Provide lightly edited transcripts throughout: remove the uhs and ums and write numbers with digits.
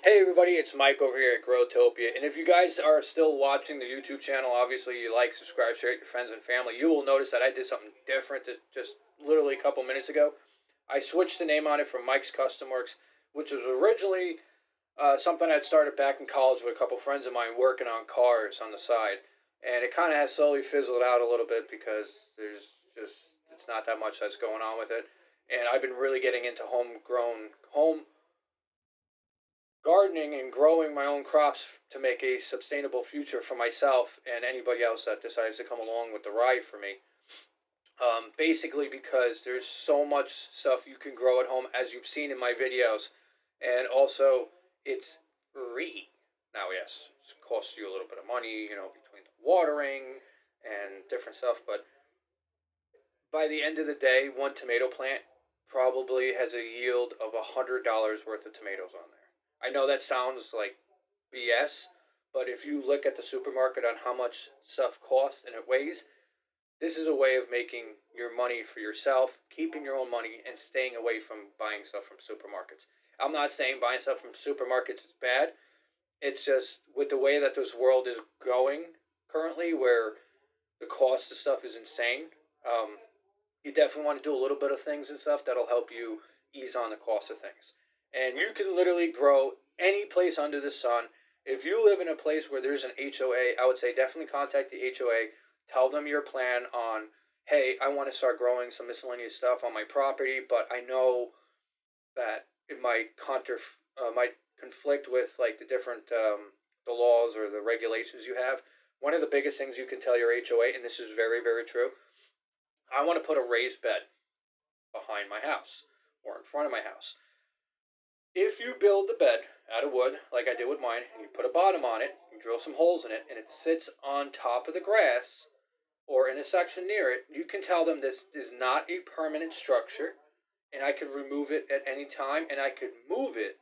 Hey everybody, it's Mike over here at Growtopia, and if you guys are still watching the YouTube channel, obviously you like, subscribe, share it with your friends and family. You will notice that I did something different just literally a couple minutes ago. I switched the name on it from Mike's Custom Works, which was originally something I'd started back in college with a couple friends of mine working on cars on the side, and it kind of has slowly fizzled out a little bit because there's just it's not that much that's going on with it, and I've been really getting into home gardening and growing my own crops to make a sustainable future for myself and anybody else that decides to come along with the ride for me. Basically, because there's so much stuff you can grow at home, as you've seen in my videos, and also it's free. Now, yes, it costs you a little bit of money, between the watering and different stuff, but by the end of the day, one tomato plant probably has a yield of $100 worth of tomatoes on there. I know that sounds like BS, but if you look at the supermarket on how much stuff costs and it weighs, this is a way of making your money for yourself, keeping your own money, and staying away from buying stuff from supermarkets. I'm not saying buying stuff from supermarkets is bad. It's just with the way that this world is going currently, where the cost of stuff is insane. You definitely want to do a little bit of things and stuff that'll help you ease on the cost of things. And you can literally grow any place under the sun. If you live in a place where there's an HOA, I would say definitely contact the HOA. Tell them your plan on, hey, I want to start growing some miscellaneous stuff on my property, but I know that it might conflict with like the laws or the regulations you have. One of the biggest things you can tell your HOA, and this is very very true, I want to put a raised bed behind my house or in front of my house. If you build the bed out of wood, like I did with mine, and you put a bottom on it, you drill some holes in it, and it sits on top of the grass or in a section near it, you can tell them this is not a permanent structure, and I could remove it at any time, and I could move it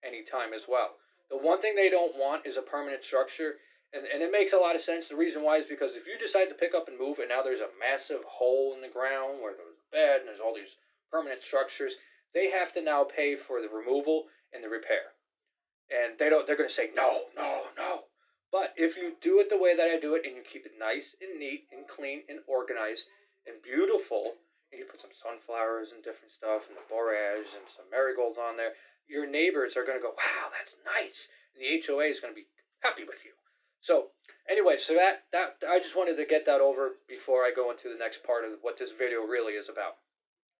any time as well. The one thing they don't want is a permanent structure, and it makes a lot of sense. The reason why is because if you decide to pick up and move, and now there's a massive hole in the ground where there's a bed and there's all these permanent structures, they have to now pay for the removal and the repair. And they're going to say no, no, no. But if you do it the way that I do it, and you keep it nice and neat and clean and organized and beautiful, and you put some sunflowers and different stuff and the borage and some marigolds on there, your neighbors are going to go, wow, that's nice. And the HOA is going to be happy with you. So anyway, so that I just wanted to get that over before I go into the next part of what this video really is about.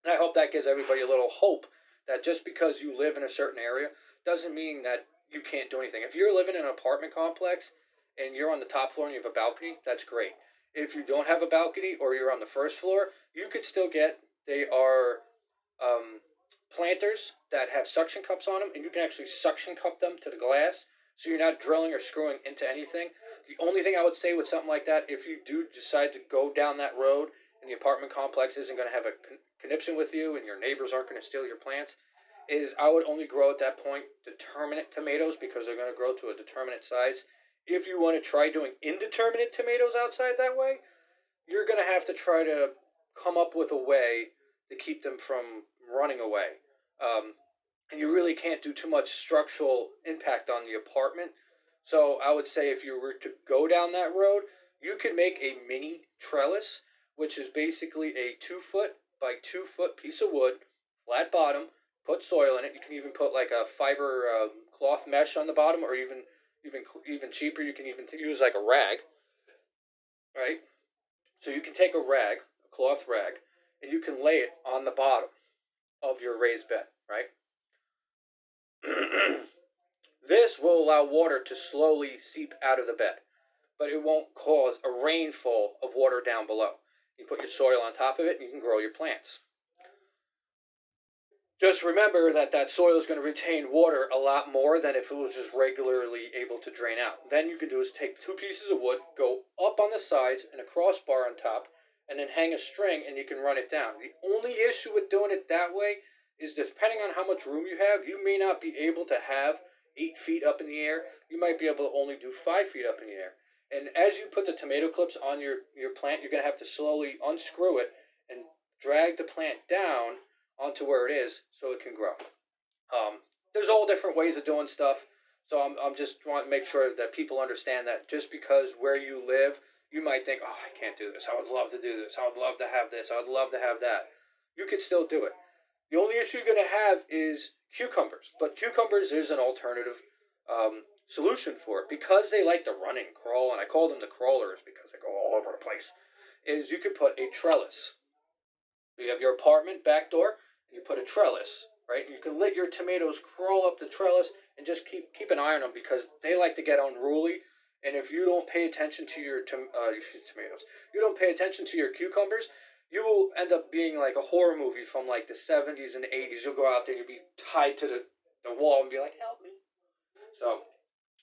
And I hope that gives everybody a little hope that just because you live in a certain area doesn't mean that you can't do anything. If you're living in an apartment complex and you're on the top floor and you have a balcony, that's great. If you don't have a balcony or you're on the first floor, you could still they are planters that have suction cups on them, and you can actually suction cup them to the glass, so you're not drilling or screwing into anything. The only thing I would say with something like that, if you do decide to go down that road and the apartment complex isn't going to have a conniption with you and your neighbors aren't going to steal your plants, is I would only grow at that point determinate tomatoes, because they're going to grow to a determinate size. If you want to try doing indeterminate tomatoes outside that way, you're going to have to try to come up with a way to keep them from running away. And you really can't do too much structural impact on the apartment. So I would say if you were to go down that road, you could make a mini trellis, which is basically a 2 foot by 2 foot piece of wood, flat bottom. Put soil in it. You can even put like a fiber cloth mesh on the bottom, or even cheaper, you can even use like a rag, right? So you can take a rag, a cloth rag, and you can lay it on the bottom of your raised bed, right? This will allow water to slowly seep out of the bed, but it won't cause a rainfall of water down below. You put your soil on top of it, and you can grow your plants. Just remember that that soil is going to retain water a lot more than if it was just regularly able to drain out. Then you can do is take 2 pieces of wood, go up on the sides and a crossbar on top, and then hang a string and you can run it down. The only issue with doing it that way is, depending on how much room you have, you may not be able to have 8 feet up in the air. You might be able to only do 5 feet up in the air. And as you put the tomato clips on your plant, you're going to have to slowly unscrew it and drag the plant down onto where it is so it can grow. There's all different ways of doing stuff. So I'm just want to make sure that people understand that just because where you live, you might think, oh, I can't do this. I would love to do this. I would love to have this. I would love to have that. You could still do it. The only issue you're going to have is cucumbers. But cucumbers is an alternative solution for it because they like to run and crawl, and I call them the crawlers because they go all over the place. Is you could put a trellis. You have your apartment back door, and you put a trellis, right? And you can let your tomatoes crawl up the trellis and just keep an eye on them because they like to get unruly. And if you don't pay attention to your tomatoes, you don't pay attention to your cucumbers, you will end up being like a horror movie from like the 70s and 80s. You'll go out there and you'll be tied to the wall and be like, help me. So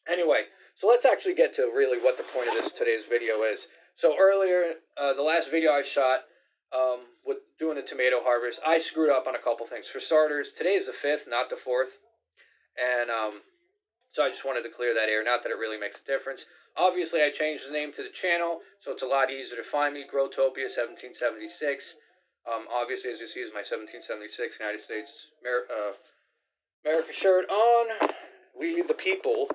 anyway, so let's actually get to really what the point of today's video is. So earlier, the last video I shot with doing the tomato harvest, I screwed up on a couple things. For starters, today is the 5th, not the 4th, and so I just wanted to clear that air. Not that it really makes a difference. Obviously, I changed the name to the channel, so it's a lot easier to find me. Growtopia 1776. Obviously, as you see, is my 1776 United States America shirt on. We, the people,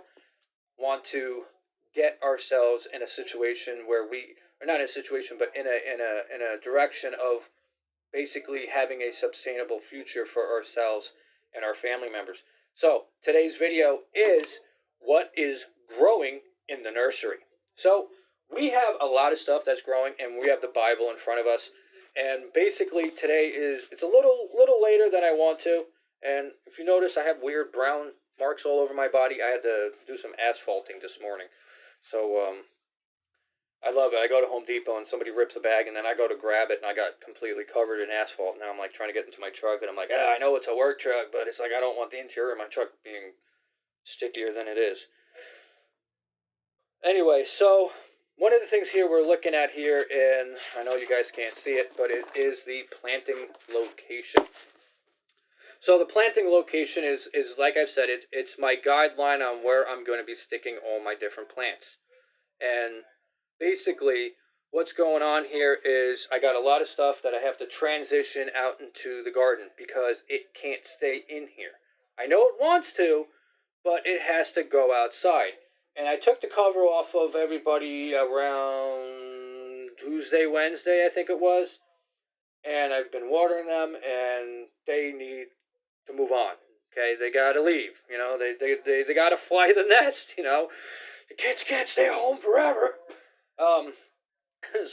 want to get ourselves in a situation where we are not in a situation, but in a direction of basically having a sustainable future for ourselves and our family members. So today's video is what is growing in the nursery. So we have a lot of stuff that's growing, and we have the Bible in front of us. And basically today it's a little later than I want to. And if you notice, I have weird brown marks all over my body. I had to do some asphalting this morning. So I love it. I go to Home Depot and somebody rips a bag, and then I go to grab it, and I got completely covered in asphalt. Now I'm like trying to get into my truck, and I'm like, I know it's a work truck, but it's like I don't want the interior of my truck being stickier than it is. Anyway, so one of the things here we're looking at here, and I know you guys can't see it, but it is the planting location. So the planting location is like I've said, it's my guideline on where I'm going to be sticking all my different plants. And basically, what's going on here is I got a lot of stuff that I have to transition out into the garden because it can't stay in here. I know it wants to, but it has to go outside. And I took the cover off of everybody around Tuesday, Wednesday, I think it was. And I've been watering them, and they need to move on. Okay, they got to leave. You know, they got to fly the nest. You know, the kids can't stay home forever.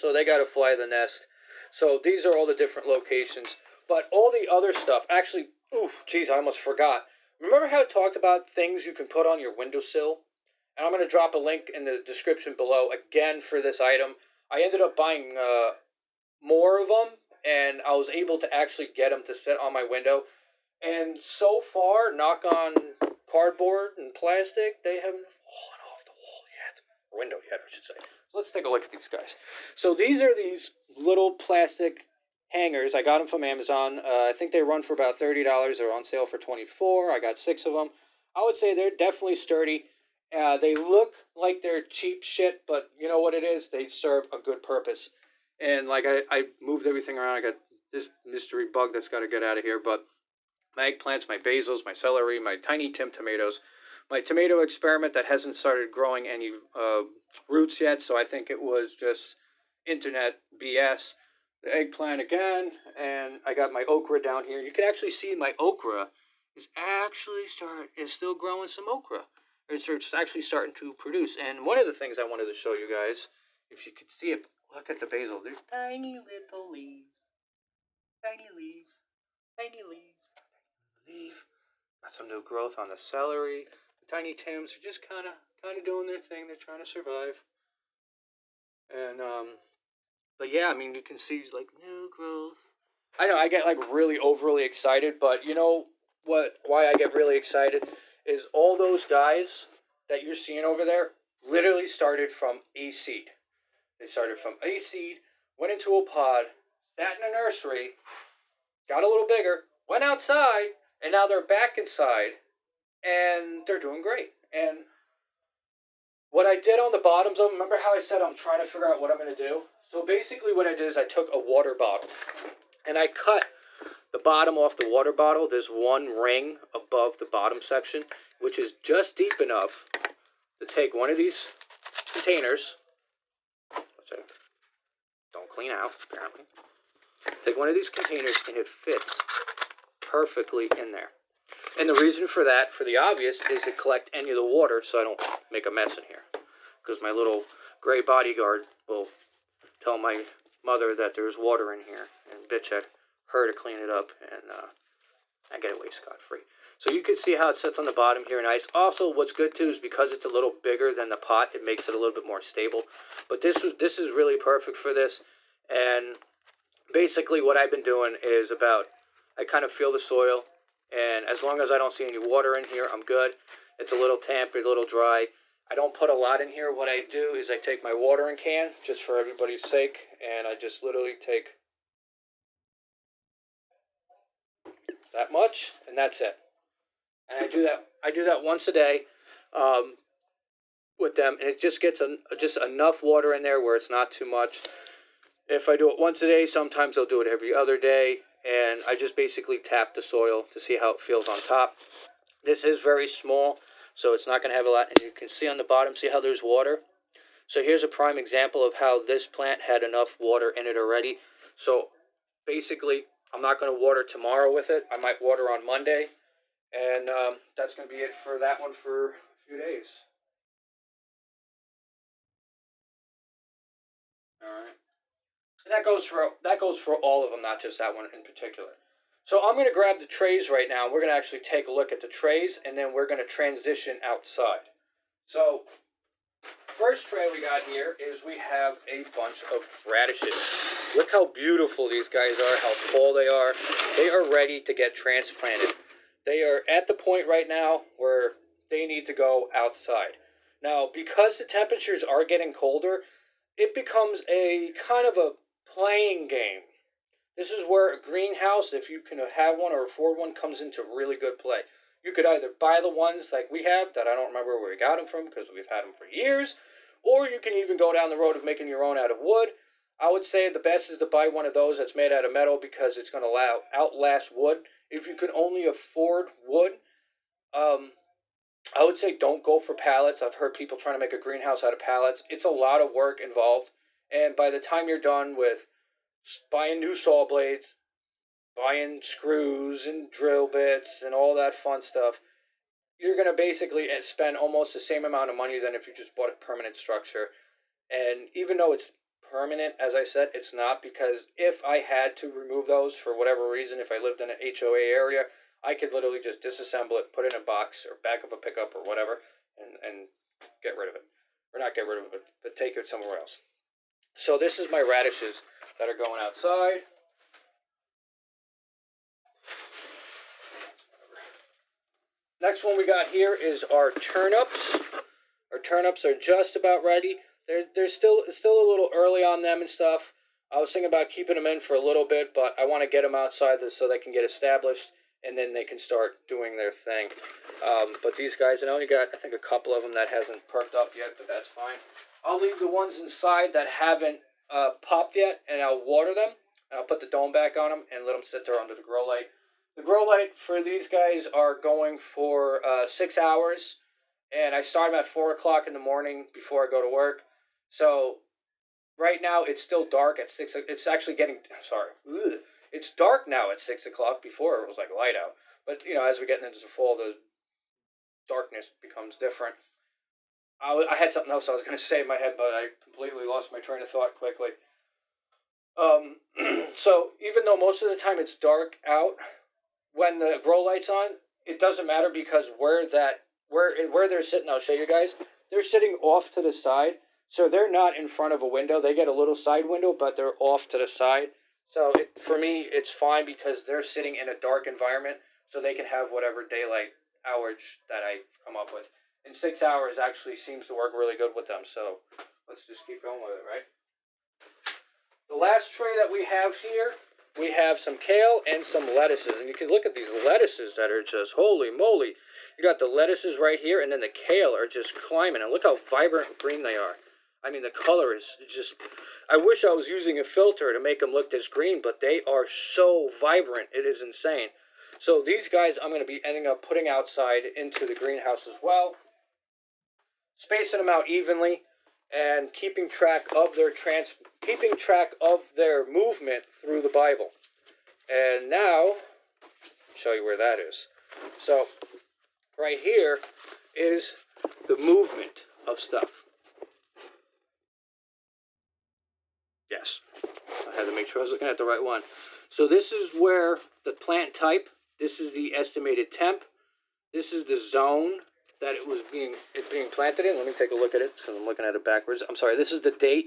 So they got to fly the nest. So these are all the different locations. But all the other stuff, actually, geez, I almost forgot. Remember how I talked about things you can put on your windowsill? And I'm going to drop a link in the description below again for this item. I ended up buying more of them, and I was able to actually get them to sit on my window. And so far, knock on cardboard and plastic, they haven't fallen off the wall yet. Or window yet, I should say. So let's take a look at these guys. So these are these little plastic hangers. I got them from Amazon. I think they run for about $30. They're on sale for $24. I got 6 of them. I would say they're definitely sturdy. They look like they're cheap shit, but you know what it is? They serve a good purpose. And like I moved everything around. I got this mystery bug that's got to get out of here. But my eggplants, my basils, my celery, my tiny Tim tomatoes, my tomato experiment that hasn't started growing any roots yet, so I think it was just internet BS. The eggplant again, and I got my okra down here. You can actually see my okra is still growing some okra. It's actually starting to produce. And one of the things I wanted to show you guys, if you could see it, look at the basil. There's tiny little leaves. Tiny leaves. Tiny leaves. Got some new growth on the celery. The tiny Tims are just kind of doing their thing. They're trying to survive. And but yeah, I mean, you can see like new growth. I know I get like really overly excited, but you know why I get really excited is all those guys that you're seeing over there literally started from a seed. They started from a seed, went into a pod, sat in a nursery, got a little bigger, went outside, and now they're back inside, and they're doing great. And what I did on the bottoms of them, remember how I said I'm trying to figure out what I'm going to do? So basically what I did is I took a water bottle, and I cut the bottom off the water bottle. There's one ring above the bottom section, which is just deep enough to take one of these containers, which I don't clean out, apparently. Take one of these containers and it fits perfectly in there. And the reason for that, for the obvious, is to collect any of the water so I don't make a mess in here. Because my little gray bodyguard will tell my mother that there's water in here and bitch at her to clean it up, and I get away scot-free. So you can see how it sits on the bottom here nice. Also, what's good too is because it's a little bigger than the pot, it makes it a little bit more stable. But this is really perfect for this. And basically what I've been doing is I kind of feel the soil, and as long as I don't see any water in here, I'm good. It's a little tampered, a little dry. I don't put a lot in here. What I do is I take my watering can, just for everybody's sake, and I just literally take that much, and that's it. And I do that once a day with them, and it just gets just enough water in there where it's not too much. If I do it once a day, sometimes I'll do it every other day, and I just basically tap the soil to see how it feels on top. This is very small, so it's not going to have a lot, and you can see on the bottom, see how there's water? So here's a prime example of how this plant had enough water in it already. So basically, I'm not going to water tomorrow with it. I might water on Monday, and that's going to be it for that one for a few days. All right. And that goes for all of them, not just that one in particular. So I'm going to grab the trays right now. We're going to actually take a look at the trays, and then we're going to transition outside. So first tray we got here is we have a bunch of radishes. Look how beautiful these guys are, how tall they are. They are ready to get transplanted. They are at the point right now where they need to go outside. Now, because the temperatures are getting colder, it becomes a kind of a playing game. This is where a greenhouse, if you can have one or afford one, comes into really good play. You could either buy the ones like we have, that I don't remember where we got them from because we've had them for years, or you can even go down the road of making your own out of wood. I would say the best is to buy one of those that's made out of metal because it's going to outlast wood. If you can only afford wood, I would say don't go for pallets. I've heard people trying to make a greenhouse out of pallets. It's a lot of work involved, and by the time you're done with buying new saw blades, buying screws and drill bits and all that fun stuff, you're going to basically spend almost the same amount of money than if you just bought a permanent structure. And even though it's permanent, as I said, it's not, because if I had to remove those for whatever reason, if I lived in an HOA area, I could literally just disassemble it, put it in a box or back of a pickup or whatever, and get rid of it. Or not get rid of it, but take it somewhere else. So this is my radishes that are going outside. Next one we got here is our turnips. Our turnips are just about ready. It's still a little early on them and stuff. I was thinking about keeping them in for a little bit, but I want to get them outside so they can get established, and then they can start doing their thing. But these guys, I only got, I think, a couple of them that hasn't perked up yet, but that's fine. I'll leave the ones inside that haven't popped yet, and I'll water them. I'll put the dome back on them and let them sit there under the grow light. The grow light for these guys are going for 6 hours, and I start them at 4 o'clock in the morning before I go to work. So right now it's still dark at 6. It's actually getting, sorry, it's dark now at 6 o'clock. Before it was like light out. But you know, as we get into the fall, the darkness becomes different. I had something else I was going to say in my head, but I completely lost my train of thought quickly. So even though most of the time it's dark out, when the grow light's on, it doesn't matter, because where they're sitting, I'll show you guys. They're sitting off to the side, so they're not in front of a window. They get a little side window, but they're off to the side. So for me, it's fine because they're sitting in a dark environment, so they can have whatever daylight hours that I come up with. And 6 hours actually seems to work really good with them. So let's just keep going with it, right? The last tray that we have here, we have some kale and some lettuces. And you can look at these lettuces that are just, holy moly. You got the lettuces right here, and then the kale are just climbing. And look how vibrant green they are. I mean, the color is just, I wish I was using a filter to make them look this green, but they are so vibrant. It is insane. So these guys I'm going to be ending up putting outside into the greenhouse as well, spacing them out evenly and keeping track of their movement through the Bible. And now, I'll show you where that is. So right here is the movement of stuff. Yes, I had to make sure I was looking at the right one. So this is where the plant type, this is the estimated temp, this is the zone that it's being planted in. Let me take a look at it, so I'm looking at it backwards. I'm sorry, this is the date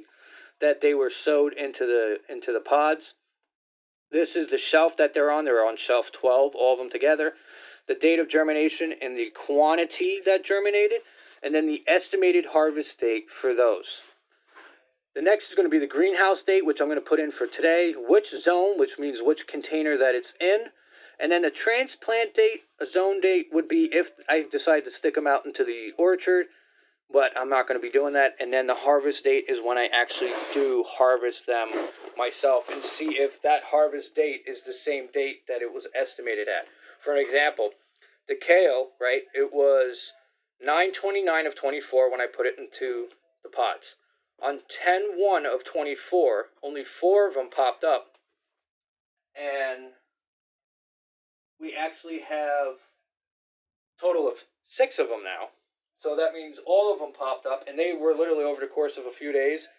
that they were sowed into the pods. This is the shelf that they're on. They're on shelf 12, all of them together. The date of germination and the quantity that germinated, and then the estimated harvest date for those. The next is going to be the greenhouse date, which I'm going to put in for today, which zone, which means which container that it's in, and then the transplant date, a zone date, would be if I decide to stick them out into the orchard, but I'm not going to be doing that. And then the harvest date is when I actually do harvest them myself and see if that harvest date is the same date that it was estimated at. For an example, the kale, right, it was 9/29 of 24 when I put it into the pots. On 10/1 of 24, only 4 of them popped up, and we actually have a total of 6 of them now. So that means all of them popped up, and they were literally over the course of a few days.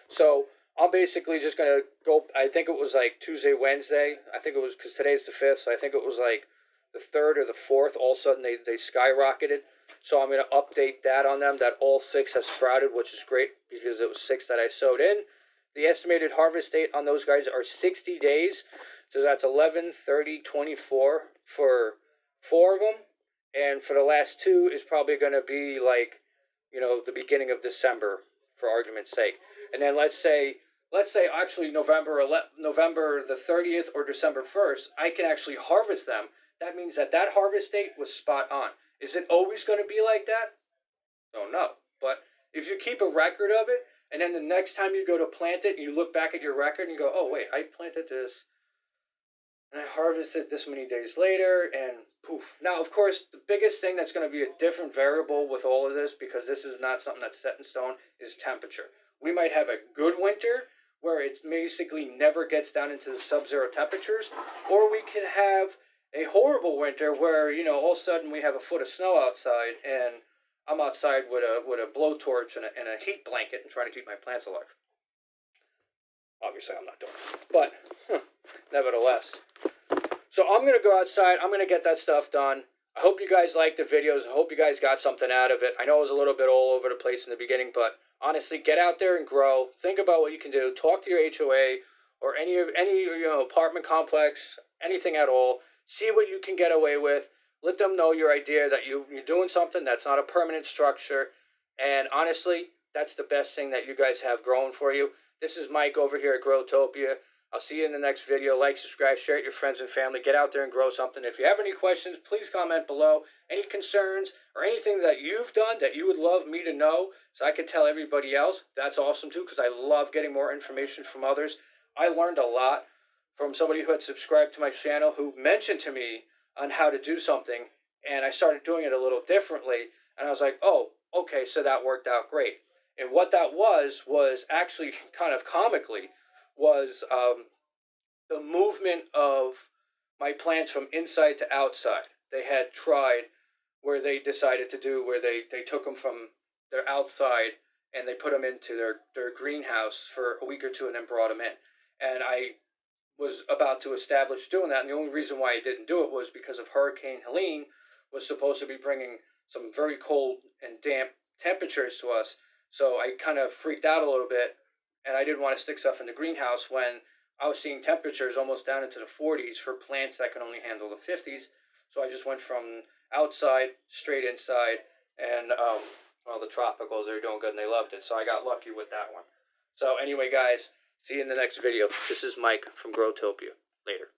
So I'm basically just going to go, I think it was like Tuesday, Wednesday. I think it was, because today's the 5th, so I think it was like the 3rd or the 4th. All of a sudden, they skyrocketed. So I'm going to update that on them, that all 6 have sprouted, which is great, because it was 6 that I sowed in. The estimated harvest date on those guys are 60 days. So that's 11/30/24 for 4 of them. And for the last 2 is probably going to be like, the beginning of December, for argument's sake. And then let's say actually November the 30th or December 1st, I can actually harvest them. That means that harvest date was spot on. Is it always going to be like that? Don't know. But if you keep a record of it, and then the next time you go to plant it, you look back at your record and you go, oh, wait, I planted this, and I harvested this many days later, and poof. Now, of course, the biggest thing that's going to be a different variable with all of this, because this is not something that's set in stone, is temperature. We might have a good winter where it basically never gets down into the sub-zero temperatures, or we can have a horrible winter where, all of a sudden we have a foot of snow outside, and I'm outside with a blowtorch and a heat blanket and trying to keep my plants alive. Obviously, I'm not doing it, but nevertheless. So I'm going to go outside. I'm going to get that stuff done. I hope you guys liked the videos. I hope you guys got something out of it. I know it was a little bit all over the place in the beginning, but honestly, get out there and grow. Think about what you can do. Talk to your HOA or any apartment complex, anything at all. See what you can get away with. Let them know your idea that you're doing something that's not a permanent structure. And honestly, that's the best thing that you guys have growing for you. This is Mike over here at Growtopia. I'll see you in the next video. Like, subscribe, share it with your friends and family. Get out there and grow something. If you have any questions, please comment below. Any concerns or anything that you've done that you would love me to know so I can tell everybody else, that's awesome too, because I love getting more information from others. I learned a lot from somebody who had subscribed to my channel who mentioned to me on how to do something, and I started doing it a little differently, and I was like, oh, okay, so that worked out great. And what that was actually kind of comically, was the movement of my plants from inside to outside. They had tried where they decided to do, where they took them from their outside and they put them into their greenhouse for a week or 2 and then brought them in. And I was about to establish doing that, and the only reason why I didn't do it was because of Hurricane Helene was supposed to be bringing some very cold and damp temperatures to us. So I kind of freaked out a little bit, and I didn't want to stick stuff in the greenhouse when I was seeing temperatures almost down into the 40s for plants that can only handle the 50s. So I just went from outside straight inside, and the tropicals, they were doing good and they loved it. So I got lucky with that one. So anyway, guys, see you in the next video. This is Mike from Growtopia. Later.